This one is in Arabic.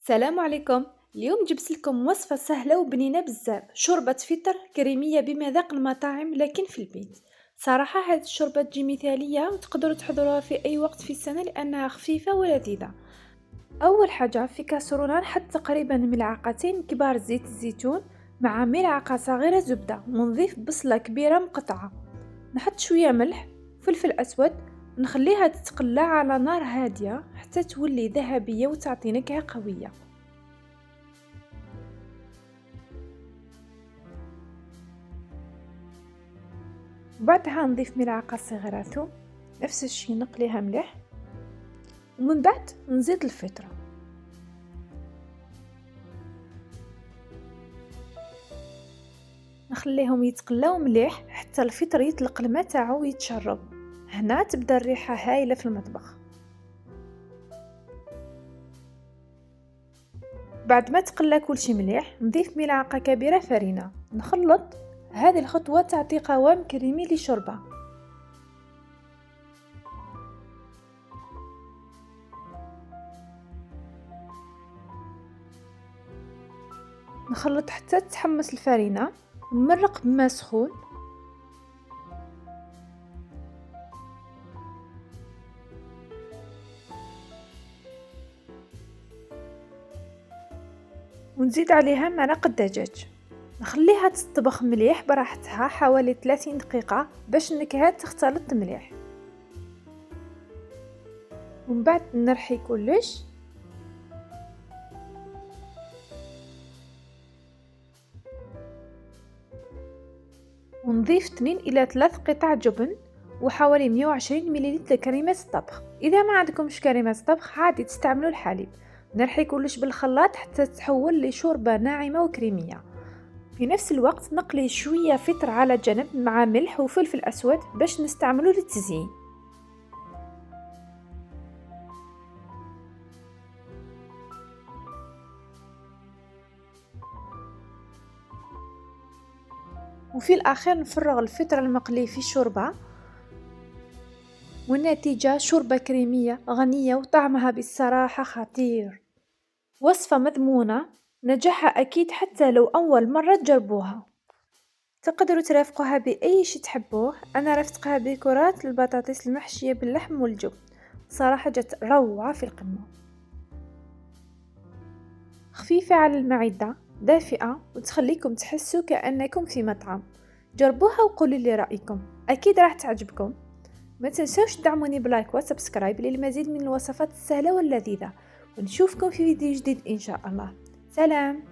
السلام عليكم. اليوم جبت لكم وصفة سهلة وبنينة بزاف، شوربة فطر كريمية بمذاق المطاعم لكن في البيت. صراحة هذه الشوربة تجي مثالية وتقدروا تحضروها في أي وقت في السنة لأنها خفيفة ولذيذة. أول حاجة في كاسرونة نحط تقريبا ملعقتين كبار زيت الزيتون مع ملعقة صغيرة زبدة ونضيف بصلة كبيرة مقطعة. نحط شوية ملح وفلفل أسود ونخليها تتقلى على نار هادية حتى تولي ذهبية وتعطي نكهة قوية. بعدها نضيف ملعقة صغيرة ثوم، نفس الشي نقليها مليح ومن بعد نزيد الفطرة. نخليهم يتقلاو مليح حتى الفطر يطلق الماء تاعو ويتشرب. هنا تبدا الريحة هايلة في المطبخ. بعد ما تقلى كلشي مليح نضيف ملعقة كبيرة فرينة نخلط. هذه الخطوة تعطي قوام كريمي للشوربة. نخلط حتى تتحمص الفرينة ونمرق بماء سخون. ونزيد عليها مرق الدجاج. نخليها تطبخ مليح براحتها حوالي 30 دقيقة باش النكهات تختلط مليح. ومن بعد نرحي كلش ونضيف 2 إلى 3 قطع جبن وحوالي 120 ملل كريمة الطبخ. إذا ما عندكمش كريمة الطبخ عادي تستعملوا الحليب. نرحي كلش بالخلاط حتى تتحول لشوربة ناعمة وكريمية. في نفس الوقت نقلي شوية فطر على جنب مع ملح وفلفل أسود باش نستعمله للتزيين. وفي الأخير نفرغ الفطر المقلي في الشوربة والنتيجة شوربة كريمية غنية وطعمها بصراحة خطير. وصفة مضمونة نجاحها أكيد حتى لو أول مرة تجربوها. تقدروا ترافقوها بأي شي تحبوه. أنا رافقها بكرات البطاطس المحشية باللحم والجبن، صراحة جت روعة في القمة. خفيفة على المعدة، دافئة وتخليكم تحسوا كأنكم في مطعم. جربوها وقولوا لي رأيكم، أكيد راح تعجبكم. ما تنسوش تدعموني بلايك وسبسكرايب للمزيد من الوصفات السهلة واللذيذة، ونشوفكم في فيديو جديد إن شاء الله. سلام.